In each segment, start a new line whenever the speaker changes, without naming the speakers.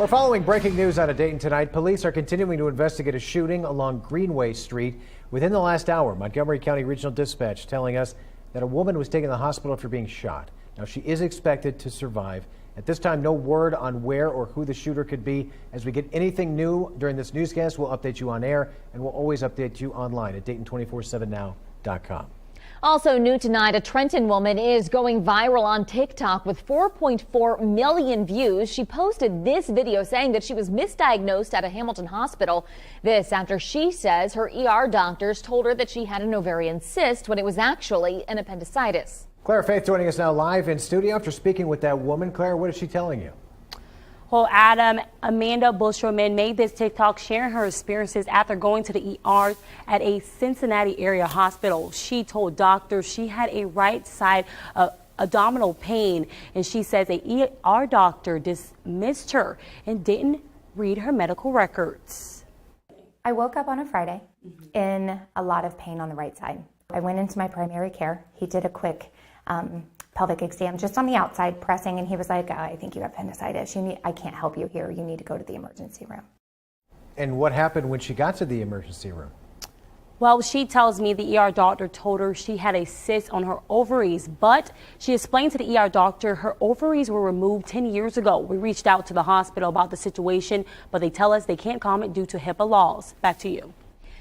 We're following breaking news out of Dayton tonight. Police are continuing to investigate a shooting along Greenway Street. Within the last hour, Montgomery County Regional Dispatch telling us that a woman was taken to the hospital after being shot. Now, she is expected to survive. At this time, no word on where or who the shooter could be. As we get anything new during this newscast, we'll update you on air, and we'll always update you online at Dayton247now.com.
Also new tonight, a Trenton woman is going viral on TikTok with 4.4 million views. She posted this video saying that she was misdiagnosed at a Hamilton hospital. This after she says her ER doctors told her that she had an ovarian cyst when it was actually an appendicitis.
Claire Faith joining us now live in studio after speaking with that woman. Claire, what is she telling you?
Well, Adam, Amanda Bushelman made this TikTok sharing her experiences after going to the ER at a Cincinnati area hospital. She told doctors she had a right side abdominal pain, and she says a ER doctor dismissed her and didn't read her medical records.
I woke up on a Friday in a lot of pain on the right side. I went into my primary care. He did a quick pelvic exam just on the outside, pressing, and he was like, I think you have appendicitis. I can't help you here. You need to go to the emergency room.
And what happened when she got to the emergency room?
Well, she tells me the ER doctor told her she had a cyst on her ovaries, but she explained to the ER doctor her ovaries were removed 10 years ago. We reached out to the hospital about the situation, but they tell us they can't comment due to HIPAA laws. Back to you.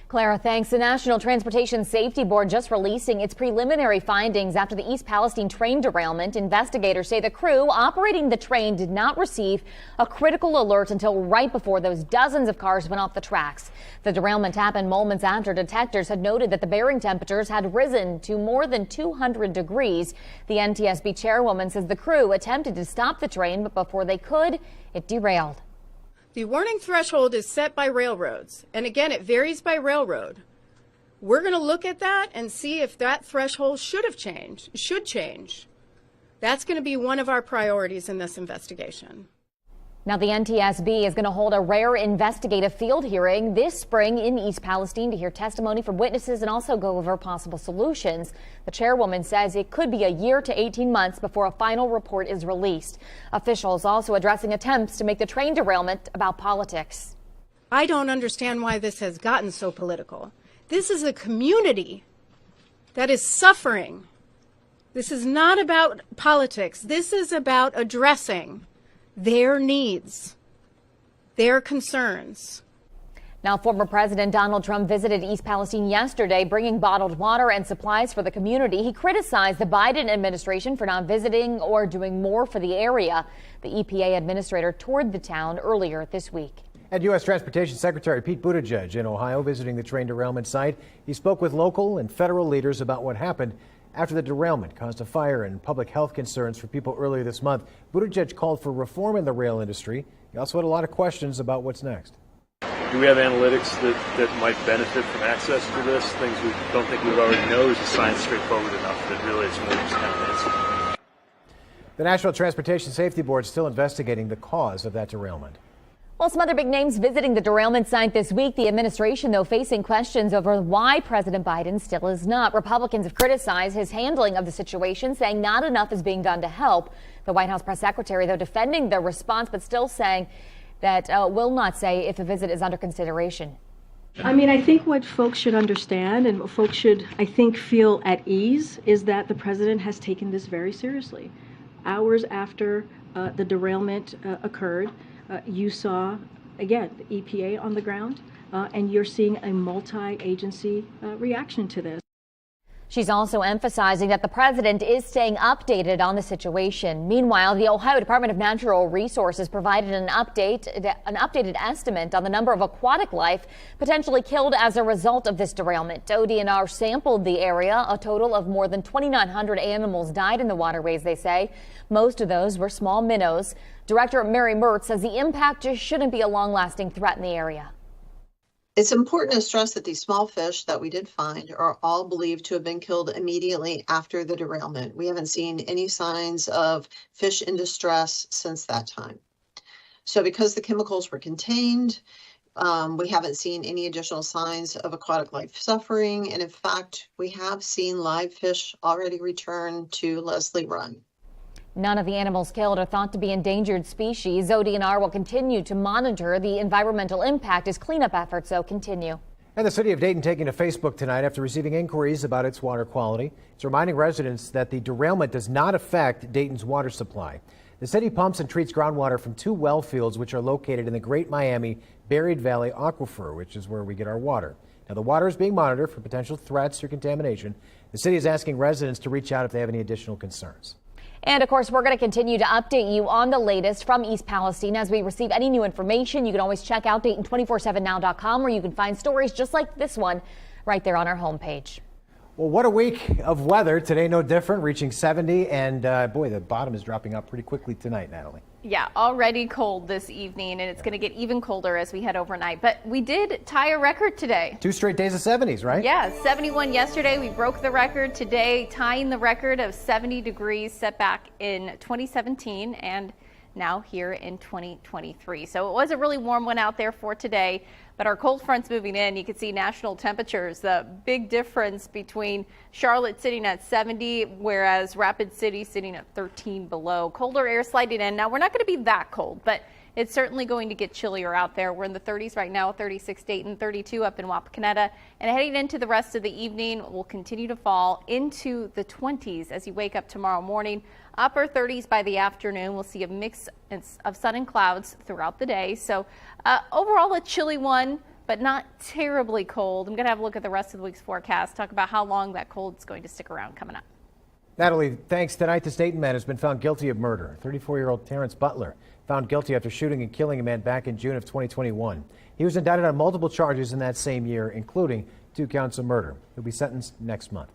Clara, thanks. The National Transportation Safety Board just releasing its preliminary findings after the East Palestine train derailment. Investigators say the crew operating the train did not receive a critical alert until right before those dozens of cars went off the tracks. The derailment happened moments after detectors had noted that the bearing temperatures had risen to more than 200 degrees. The NTSB chairwoman says the crew attempted to stop the train, but before they could, it derailed.
The warning threshold is set by railroads, and again, it varies by railroad. We're going to look at that and see if that threshold should change. That's going to be one of our priorities in this investigation.
Now, the NTSB is going to hold a rare investigative field hearing this spring in East Palestine to hear testimony from witnesses and also go over possible solutions. The chairwoman says it could be a year to 18 months before a final report is released. Officials also addressing attempts to make the train derailment about politics.
I don't understand why this has gotten so political. This is a community that is suffering. This is not about politics. This is about addressing their needs, their concerns.
Now, former President Donald Trump visited East Palestine yesterday, bringing bottled water and supplies for the community. He criticized the Biden administration for not visiting or doing more for the area. The EPA administrator toured the town earlier this week.
And U.S. Transportation Secretary Pete Buttigieg in Ohio visiting the train derailment site. He spoke with local and federal leaders about what happened after the derailment caused a fire and public health concerns for people earlier this month. Buttigieg called for reform in the rail industry. He also had a lot of questions about what's next.
Do we have analytics that might benefit from access to this? Things we don't think we already know? Is the science straightforward enough that really it's more just kind of answer?
The National Transportation Safety Board is still investigating the cause of that derailment.
Well, some other big names visiting the derailment site this week. The administration, though, facing questions over why President Biden still is not. Republicans have criticized his handling of the situation, saying not enough is being done to help. The White House press secretary, though, defending their response, but still saying that will not say if a visit is under consideration.
I mean, I think what folks should understand and what folks should, I think, feel at ease is that the president has taken this very seriously. Hours after the derailment occurred, you saw, again, the EPA on the ground, and you're seeing a multi-agency reaction to this.
She's also emphasizing that the president is staying updated on the situation. Meanwhile, the Ohio Department of Natural Resources provided an updated estimate on the number of aquatic life potentially killed as a result of this derailment. ODNR sampled the area. A total of more than 2,900 animals died in the waterways, they say. Most of those were small minnows. Director Mary Mertz says the impact just shouldn't be a long-lasting threat in the area.
It's important to stress that these small fish that we did find are all believed to have been killed immediately after the derailment. We haven't seen any signs of fish in distress since that time. So because the chemicals were contained, we haven't seen any additional signs of aquatic life suffering. And in fact, we have seen live fish already return to Leslie Run.
None of the animals killed are thought to be endangered species. ODNR will continue to monitor the environmental impact as cleanup efforts continue.
And the city of Dayton taking to Facebook tonight after receiving inquiries about its water quality. It's reminding residents that the derailment does not affect Dayton's water supply. The city pumps and treats groundwater from 2 well fields which are located in the Great Miami Buried Valley Aquifer, which is where we get our water. Now, the water is being monitored for potential threats or contamination. The city is asking residents to reach out if they have any additional concerns.
And of course, we're going to continue to update you on the latest from East Palestine. As we receive any new information, you can always check out Dayton247now.com, where you can find stories just like this one right there on our homepage.
Well, what a week of weather. Today, no different, reaching 70. And boy, the bottom is dropping out pretty quickly tonight, Natalie.
Yeah, already cold this evening, and it's going to get even colder as we head overnight. But we did tie a record today.
2 straight days of 70s, right?
Yeah, 71 yesterday. We broke the record today, tying the record of 70 degrees set back in 2017 and now here in 2023. So it was a really warm one out there for today, but our cold front's moving in. You can see national temperatures, the big difference between Charlotte sitting at 70, whereas Rapid City sitting at 13 below. Colder air sliding in. Now, we're not going to be that cold, but it's certainly going to get chillier out there. We're in the 30s right now, 36 Dayton, 32 up in Wapakoneta, and heading into the rest of the evening, we'll continue to fall into the 20s as you wake up tomorrow morning. Upper 30s by the afternoon. We'll see a mix of sun and clouds throughout the day. So overall, a chilly one, but not terribly cold. I'm going to have a look at the rest of the week's forecast, talk about how long that cold is going to stick around coming up.
Natalie, thanks. Tonight, this Dayton man has been found guilty of murder. 34-year-old Terrence Butler found guilty after shooting and killing a man back in June of 2021. He was indicted on multiple charges in that same year, including 2 counts of murder. He'll be sentenced next month.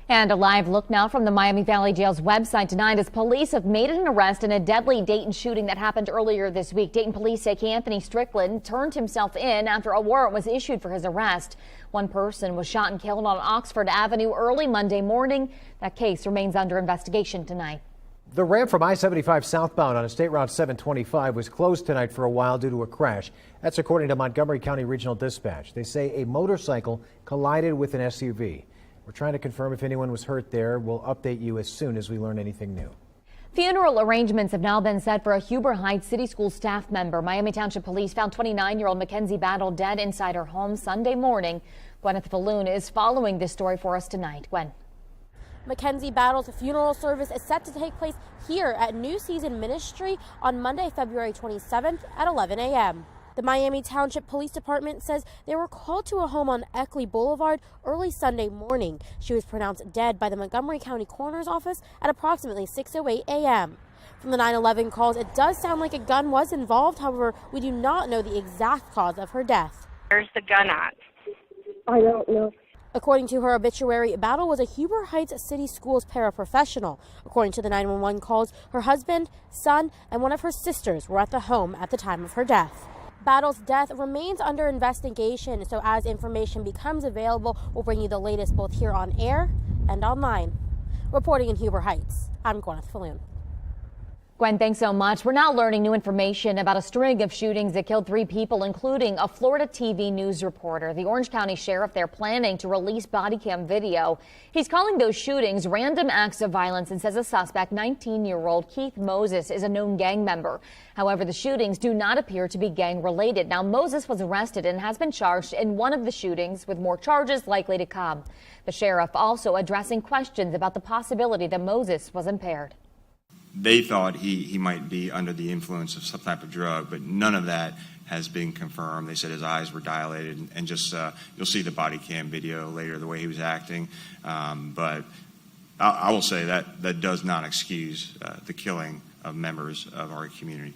And a live look now from the Miami Valley Jail's website tonight as police have made an arrest in a deadly Dayton shooting that happened earlier this week. Dayton police say Anthony Strickland turned himself in after a warrant was issued for his arrest. One person was shot and killed on Oxford Avenue early Monday morning. That case remains under investigation tonight.
The ramp from I-75 southbound on a State Route 725 was closed tonight for a while due to a crash. That's according to Montgomery County Regional Dispatch. They say a motorcycle collided with an SUV. We're trying to confirm if anyone was hurt there. We'll update you as soon as we learn anything new.
Funeral arrangements have now been set for a Huber Heights City School staff member. Miami Township Police found 29-year-old Mackenzie Battle dead inside her home Sunday morning. Gwyneth Falloon is following this story for us tonight. Gwen.
Mackenzie Battle's funeral service is set to take place here at New Season Ministry on Monday, February 27th at 11 a.m. The Miami Township Police Department says they were called to a home on Eckley Boulevard early Sunday morning. She was pronounced dead by the Montgomery County Coroner's Office at approximately 6:08 a.m. From the 911 calls, it does sound like a gun was involved. However, we do not know the exact cause of her death.
Where's the gun at?
I don't know. According to her obituary, Battle was a Huber Heights City Schools paraprofessional. According to the 911 calls, her husband, son, and one of her sisters were at the home at the time of her death. Battle's death remains under investigation, so as information becomes available, we'll bring you the latest both here on air and online. Reporting in Huber Heights, I'm Gwyneth Falloon.
Gwen, thanks so much. We're now learning new information about a string of shootings that killed 3 people, including a Florida TV news reporter. The Orange County Sheriff, they're planning to release body cam video. He's calling those shootings random acts of violence and says a suspect, 19-year-old Keith Moses, is a known gang member. However, the shootings do not appear to be gang related. Now, Moses was arrested and has been charged in one of the shootings, with more charges likely to come. The sheriff also addressing questions about the possibility that Moses was impaired.
They thought he might be under the influence of some type of drug, but none of that has been confirmed. They said his eyes were dilated, and just you'll see the body cam video later, the way he was acting. But I will say that does not excuse the killing of members of our community.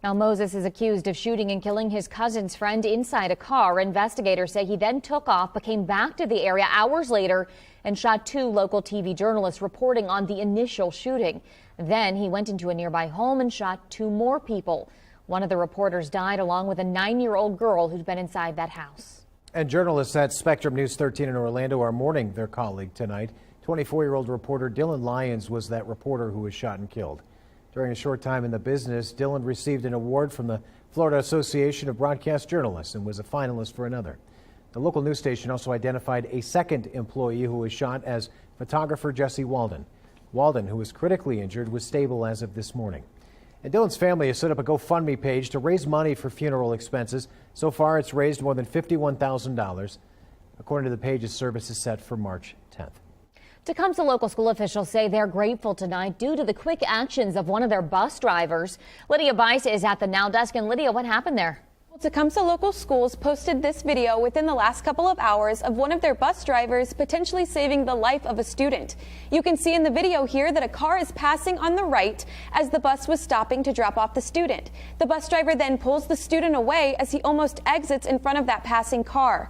Now, Moses is accused of shooting and killing his cousin's friend inside a car. Investigators say he then took off, but came back to the area hours later and shot 2 local TV journalists reporting on the initial shooting. Then he went into a nearby home and shot 2 more people. One of the reporters died, along with a 9-year-old girl who'd been inside that house.
And journalists at Spectrum News 13 in Orlando are mourning their colleague tonight. 24-year-old reporter Dylan Lyons was that reporter who was shot and killed. During a short time in the business, Dylan received an award from the Florida Association of Broadcast Journalists and was a finalist for another. The local news station also identified a second employee who was shot as photographer Jesse Walden. Walden, who was critically injured, was stable as of this morning. And Dylan's family has set up a GoFundMe page to raise money for funeral expenses. So far, it's raised more than $51,000. According to the page's service is set for March 10th.
Tecumseh local school officials say they're grateful tonight due to the quick actions of one of their bus drivers. Lydia Bice is at the Now Desk. And Lydia, what happened there?
Tecumseh local schools posted this video within the last couple of hours of one of their bus drivers potentially saving the life of a student. You can see in the video here that a car is passing on the right as the bus was stopping to drop off the student. The bus driver then pulls the student away as he almost exits in front of that passing car.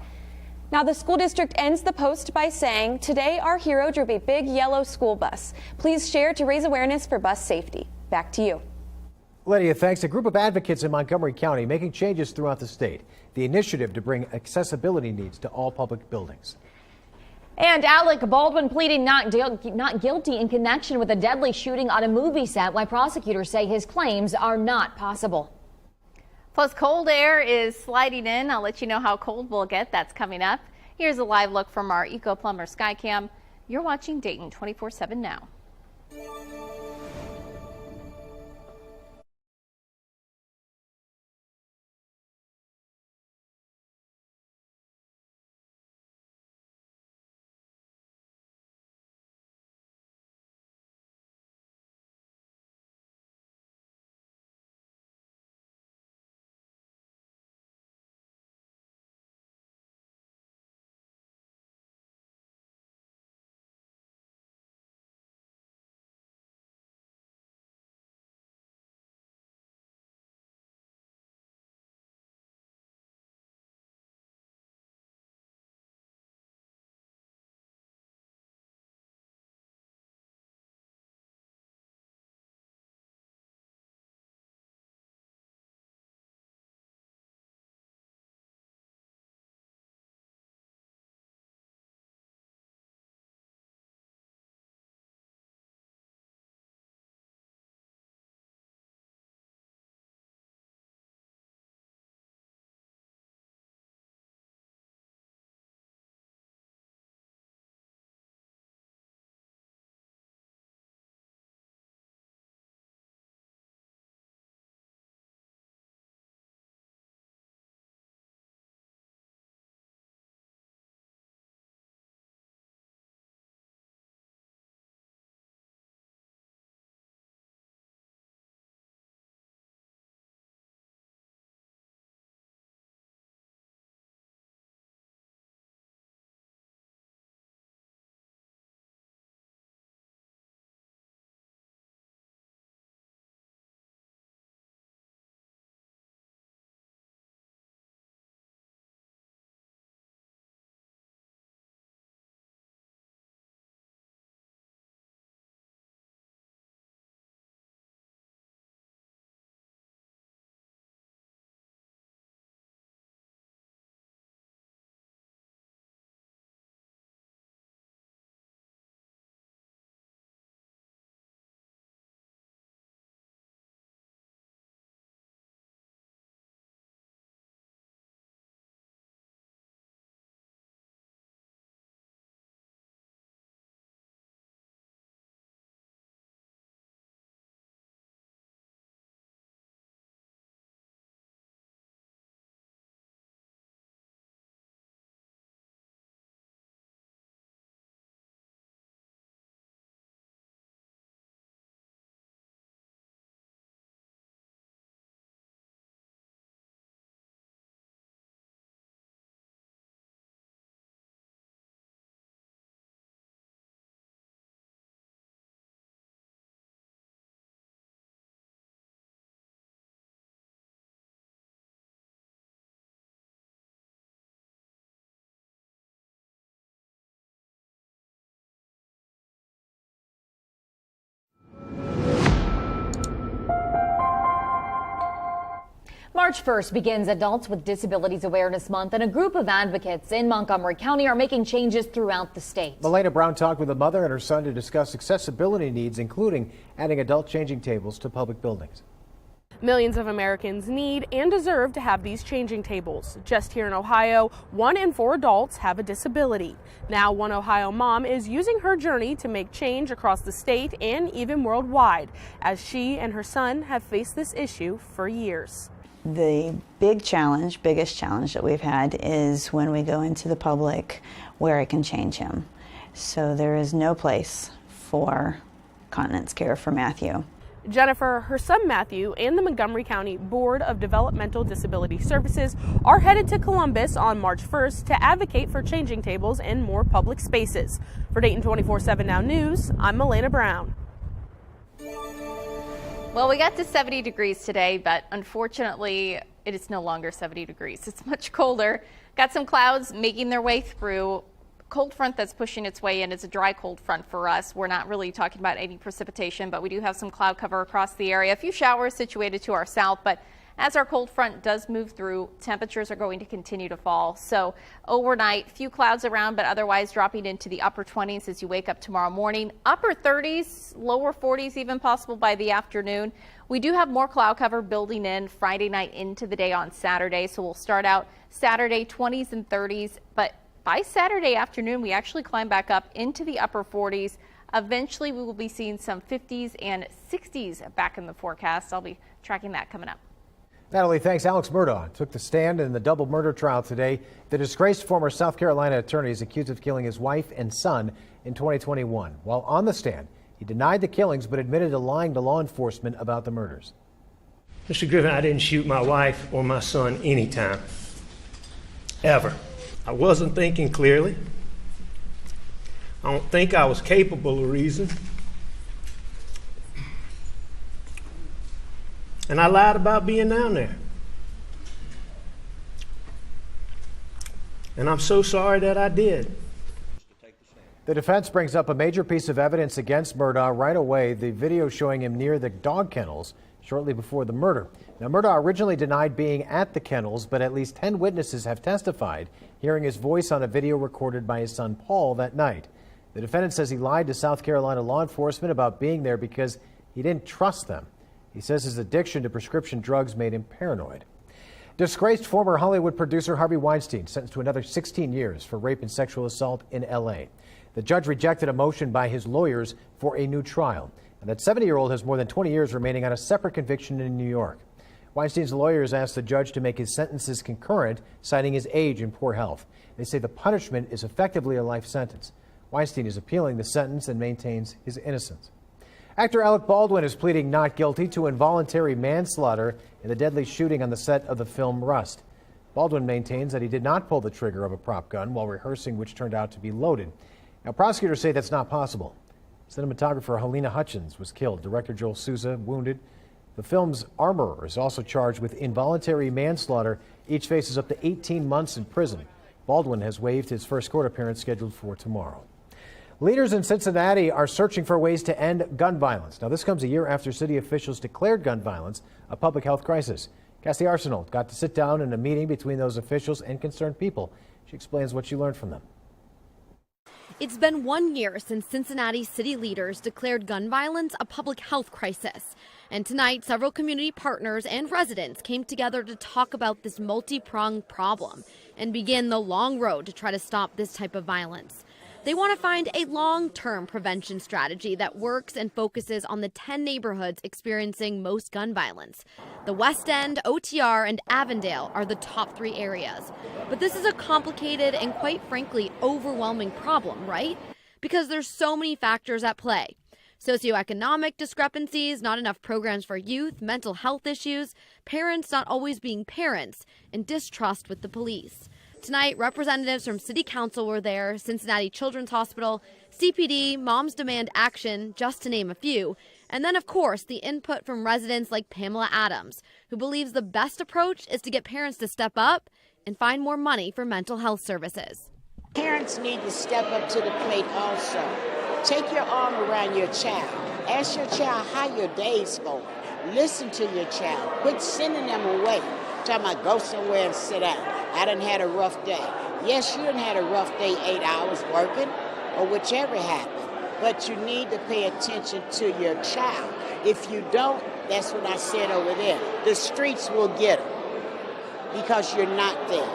Now, the school district ends the post by saying, "Today, our hero drove a big yellow school bus. Please share to raise awareness for bus safety." Back to you.
Lydia, thanks. A group of advocates in Montgomery County making changes throughout the state. The initiative to bring accessibility needs to all public buildings.
And Alec Baldwin pleading not guilty in connection with a deadly shooting on a movie set, why prosecutors say his claims are not possible.
Plus, cold air is sliding in. I'll let you know how cold we'll get. That's coming up. Here's a live look from our Eco Plumber Skycam. You're watching Dayton 24/7 now.
March 1st begins Adults with Disabilities Awareness Month, and a group of advocates in Montgomery County are making changes throughout the state.
Melena Brown talked with a mother and her son to discuss accessibility needs, including adding adult changing tables to public buildings.
Millions of Americans need and deserve to have these changing tables. Just here in Ohio, 1 in 4 adults have a disability. Now, one Ohio mom is using her journey to make change across the state and even worldwide, as she and her son have faced this issue for years.
The biggest challenge that we've had is when we go into the public where it can change him. So there is no place for continence care for Matthew.
Jennifer, her son Matthew, and the Montgomery County Board of Developmental Disability Services are headed to Columbus on March 1st to advocate for changing tables and more public spaces. For Dayton 24/7 Now News, I'm Elena Brown.
Well, we got to 70 degrees today, but unfortunately, it is no longer 70 degrees. It's much colder. Got some clouds making their way through. Cold front that's pushing its way in. It's a dry cold front for us. We're not really talking about any precipitation, but we do have some cloud cover across the area. A few showers situated to our south, but as our cold front does move through, temperatures are going to continue to fall. So overnight, few clouds around, but otherwise dropping into the upper 20s as you wake up tomorrow morning. Upper 30s, lower 40s even possible by the afternoon. We do have more cloud cover building in Friday night into the day on Saturday. So we'll start out Saturday 20s and 30s, but by Saturday afternoon, we actually climb back up into the upper 40s. Eventually, we will be seeing some 50s and 60s back in the forecast. I'll be tracking that coming up.
Natalie, thanks. Alex Murdaugh took the stand in the double murder trial today. The disgraced former South Carolina attorney is accused of killing his wife and son in 2021. While on the stand, he denied the killings but admitted to lying to law enforcement about the murders.
Mr. Griffin, I didn't shoot my wife or my son anytime, ever. I wasn't thinking clearly. I don't think I was capable of reason. And I lied about being down there. And I'm so sorry that I did.
The defense brings up a major piece of evidence against Murdaugh right away, the video showing him near the dog kennels shortly before the murder. Now, Murdaugh originally denied being at the kennels, but at least 10 witnesses have testified, hearing his voice on a video recorded by his son Paul that night. The defendant says he lied to South Carolina law enforcement about being there because he didn't trust them. He says his addiction to prescription drugs made him paranoid. Disgraced former Hollywood producer Harvey Weinstein sentenced to another 16 years for rape and sexual assault in L.A. The judge rejected a motion by his lawyers for a new trial. And that 70-year-old has more than 20 years remaining on a separate conviction in New York. Weinstein's lawyers asked the judge to make his sentences concurrent, citing his age and poor health. They say the punishment is effectively a life sentence. Weinstein is appealing the sentence and maintains his innocence. Actor Alec Baldwin is pleading not guilty to involuntary manslaughter in the deadly shooting on the set of the film Rust. Baldwin maintains that he did not pull the trigger of a prop gun while rehearsing, which turned out to be loaded. Now, prosecutors say that's not possible. Cinematographer Helena Hutchins was killed. Director Joel Souza wounded. The film's armorer is also charged with involuntary manslaughter. Each faces up to 18 months in prison. Baldwin has waived his first court appearance scheduled for tomorrow. Leaders in Cincinnati are searching for ways to end gun violence. Now, this comes a year after city officials declared gun violence a public health crisis. Cassie Arsenal got to sit down in a meeting between those officials and concerned people. She explains what she learned from them.
It's been 1 year since Cincinnati city leaders declared gun violence a public health crisis. And tonight, several community partners and residents came together to talk about this multi-pronged problem and begin the long road to try to stop this type of violence. They want to find a long-term prevention strategy that works and focuses on the 10 neighborhoods experiencing most gun violence. The West End, OTR, and Avondale are the top 3 areas. But this is a complicated and, quite frankly, overwhelming problem, right? Because there's so many factors at play. Socioeconomic discrepancies, not enough programs for youth, mental health issues, parents not always being parents, and distrust with the police. Tonight, representatives from City Council were there, Cincinnati Children's Hospital, CPD, Moms Demand Action, just to name a few. And then, of course, the input from residents like Pamela Adams, who believes the best approach is to get parents to step up and find more money for mental health services.
Parents need to step up to the plate also. Take your arm around your child. Ask your child how your day's going. Listen to your child. Quit sending them away. Tell them, go somewhere and sit down. I done had a rough day. Yes, you done had a rough day, 8 hours working, or whichever happened. but you need to pay attention to your child. If you don't, that's what I said over there. The streets will get them because you're not there.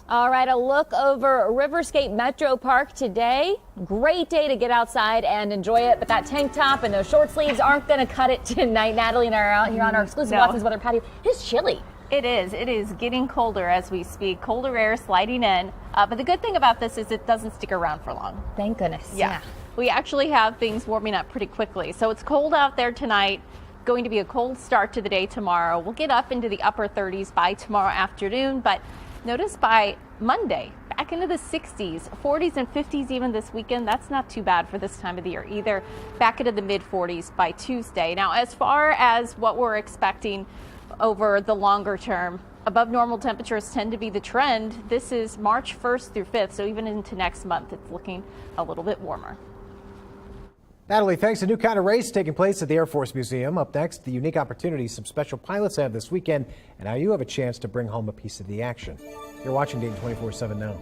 All right, a look over Riverscape Metro Park today. Great day to get outside and enjoy it, but that tank top and those short sleeves aren't going to cut it tonight. Natalie and I are out here on our exclusive Watson's Weather patio. It's chilly.
It is. It is getting colder as we speak. Colder air sliding in. But the good thing about this is it doesn't stick around for long.
Thank goodness.
Yeah. We actually have things warming up pretty quickly. So it's cold out there tonight. Going to be a cold start to the day tomorrow. We'll get up into the upper 30s by tomorrow afternoon, but notice by Monday, back into the 60s, 40s and 50s even this weekend. That's not too bad for this time of the year either. Back into the mid 40s by Tuesday. Now, as far as what we're expecting over the longer term, above normal temperatures tend to be the trend. This is March 1st through 5th, so even into next month, it's looking a little bit warmer.
Natalie, thanks. A new kind of race taking place at the Air Force Museum. Up next, the unique opportunities some special pilots have this weekend and how you have a chance to bring home a piece of the action. You're watching Dayton 24/7 now.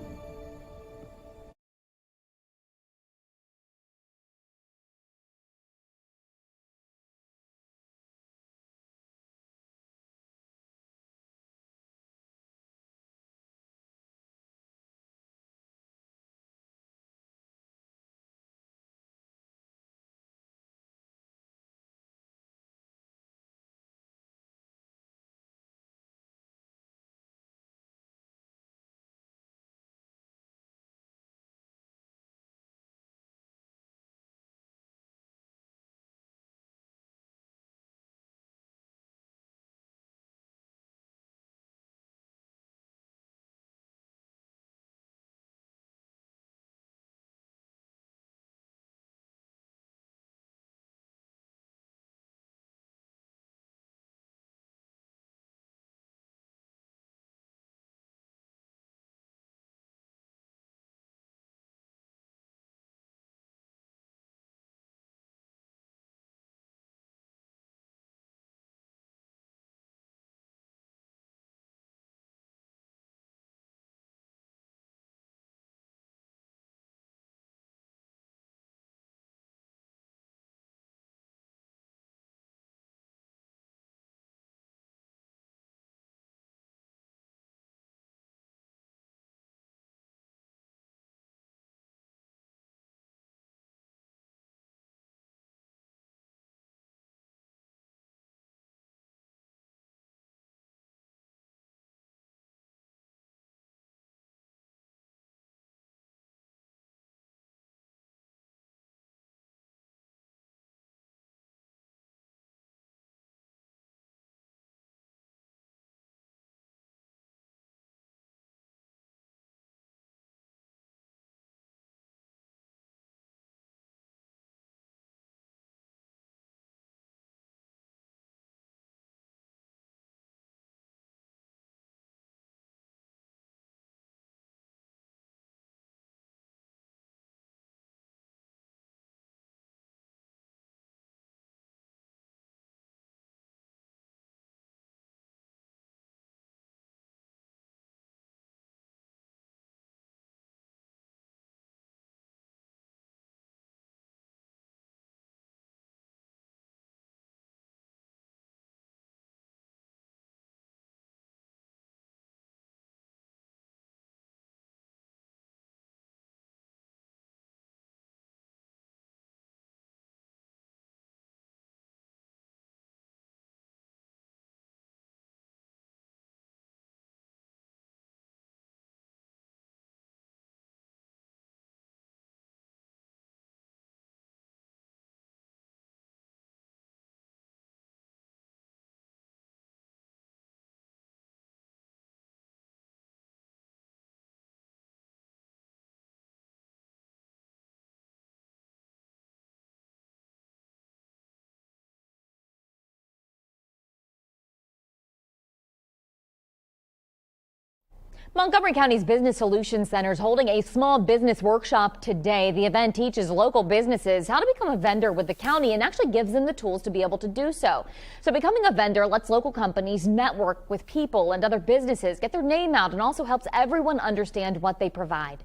Montgomery County's Business Solutions Center is holding a small business workshop today. The event teaches local businesses how to become a vendor with the county and actually gives them the tools to be able to do so. So becoming a vendor lets local companies network with people and other businesses, get their name out, and also helps everyone understand what they provide.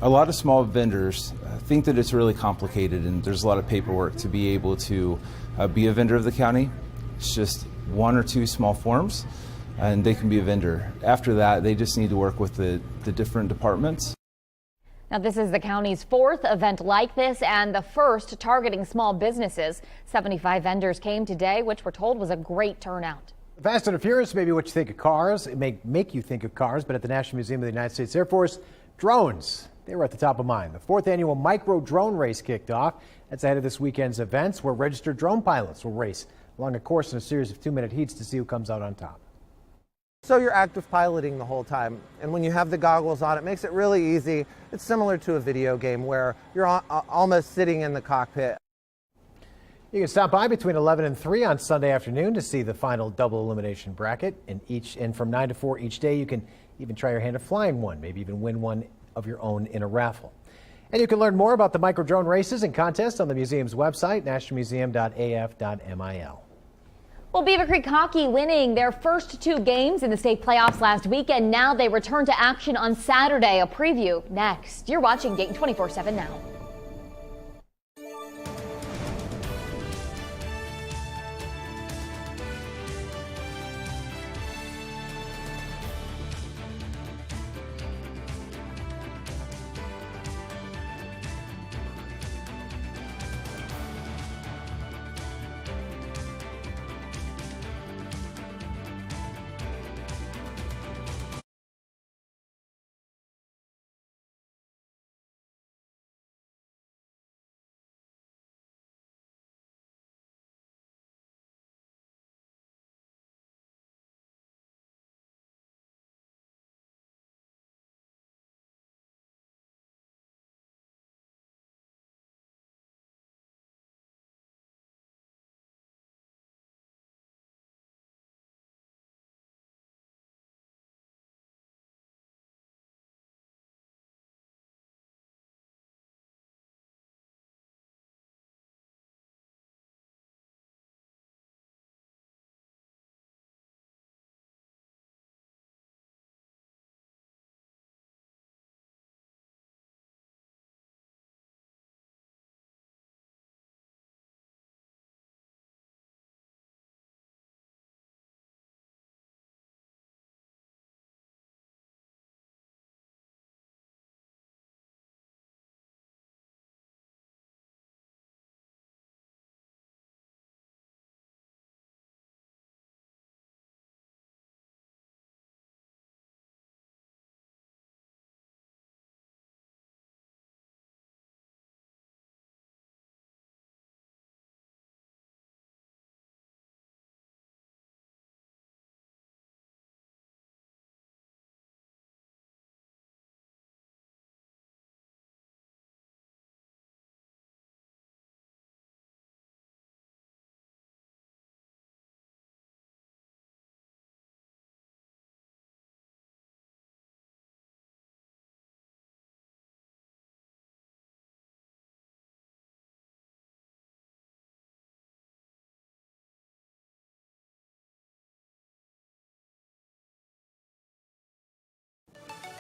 A lot of small vendors think that it's really complicated and there's a lot of paperwork to be able to be a vendor of the county. It's just 1 or 2 small forms and they can be a vendor. After that, they just need to work with the different departments.
Now, this is the county's 4th event like this and the first targeting small businesses. 75 vendors came today, which we're told was a great turnout.
Fast and Furious may be what you think of cars. It may make you think of cars, but at the National Museum of the United States Air Force, drones, they were at the top of mind. The 4th annual micro drone race kicked off. That's ahead of this weekend's events where registered drone pilots will race along a course in a series of 2-minute heats to see who comes out on top.
So you're active piloting the whole time, and when you have the goggles on, it makes it really easy. It's similar to a video game where you're almost sitting in the cockpit.
You can stop by between 11 and 3 on Sunday afternoon to see the final double elimination bracket. And from 9 to 4 each day, you can even try your hand at flying one, maybe even win one of your own in a raffle. And you can learn more about the micro drone races and contests on the museum's website, nationalmuseum.af.mil.
Well, Beaver Creek Hockey winning their first 2 games in the state playoffs last weekend. Now they return to action on Saturday. A preview next. You're watching Dayton 24/7 now.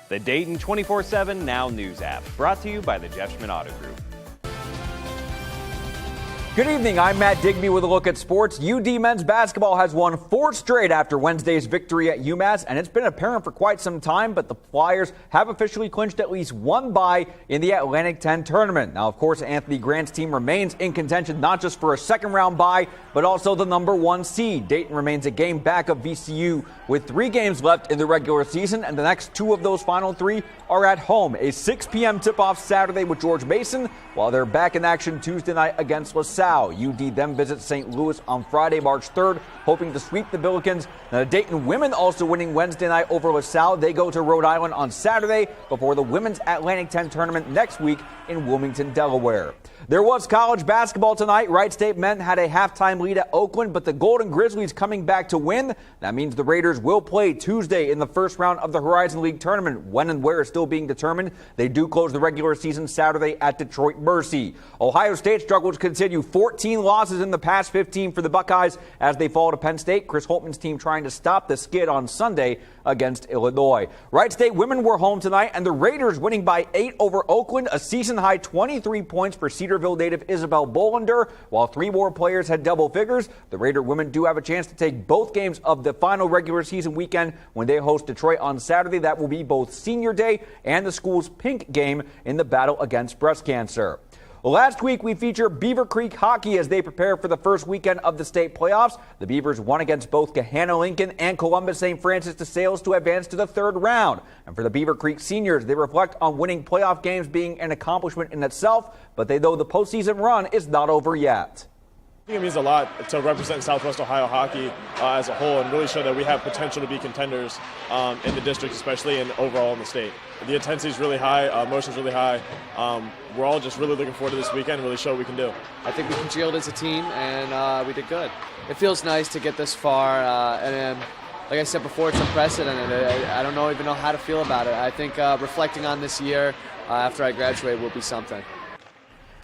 The Dayton 24/7 Now News app, brought to you by the Jeff Schmidt Auto Group.
Good evening, I'm Matt Digby with a look at sports. UD men's basketball has won 4 straight after Wednesday's victory at UMass, and it's been apparent for quite some time, but the Flyers have officially clinched at least 1 bye in the Atlantic 10 tournament. Now, of course, Anthony Grant's team remains in contention not just for a second-round bye, but also the #1 seed. Dayton remains a game back of VCU with 3 games left in the regular season, and the next 2 of those final 3 are at home. A 6 p.m. tip-off Saturday with George Mason, while they're back in action Tuesday night against LaSalle. UD then visits St. Louis on Friday, March 3rd, hoping to sweep the Billikens. Now, the Dayton women also winning Wednesday night over LaSalle. They go to Rhode Island on Saturday before the women's Atlantic 10 tournament next week in Wilmington, Delaware. There was college basketball tonight. Wright State men had a halftime lead at Oakland, but the Golden Grizzlies coming back to win. That means the Raiders will play Tuesday in the first round of the Horizon League tournament. When and where is still being determined. They do close the regular season Saturday at Detroit Mercy. Ohio State struggles continue 14 losses in the past 15 for the Buckeyes as they fall to Penn State. Chris Holtman's team trying to stop the skid on Sunday against Illinois. Wright State women were home tonight, and the Raiders winning by 8 over Oakland, a season-high 23 points for Cedarville native Isabel Bolander. While 3 more players had double figures, the Raider women do have a chance to take both games of the final regular season weekend when they host Detroit on Saturday. That will be both Senior Day and the school's pink game in the battle against breast cancer. Well, last week, we featured Beaver Creek hockey as they prepare for the first weekend of the state playoffs. The Beavers won against both Gahanna-Lincoln and Columbus St. Francis de Sales to advance to the third round. And for the Beaver Creek seniors, they reflect on winning playoff games being an accomplishment in itself, but they know the postseason run is not over yet.
I think it means a lot to represent Southwest Ohio hockey as a whole and really show that we have potential to be contenders in the district, especially and overall in the state. The intensity is really high, emotion's really high. We're all just really looking forward to this weekend and really show what we can do.
I think we congealed as a team and we did good. It feels nice to get this far and like I said before, it's unprecedented. I don't even know how to feel about it. I think reflecting on this year after I graduate will be something.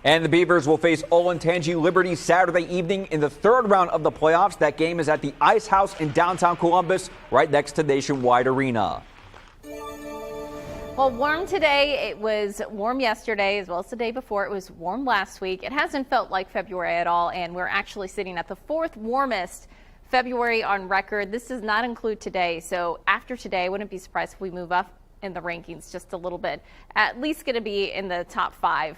And the Beavers will face Olentangy Liberty Saturday evening in the third round of the playoffs. That game is at the Ice House in downtown Columbus, right next to Nationwide Arena.
Well, warm today. It was warm yesterday as well as the day before. It was warm last week. It hasn't felt like February at all, and we're actually sitting at the 4th warmest February on record. This does not include today, so after today, I wouldn't be surprised if we move up in the rankings just a little bit. At least going to be in the top 5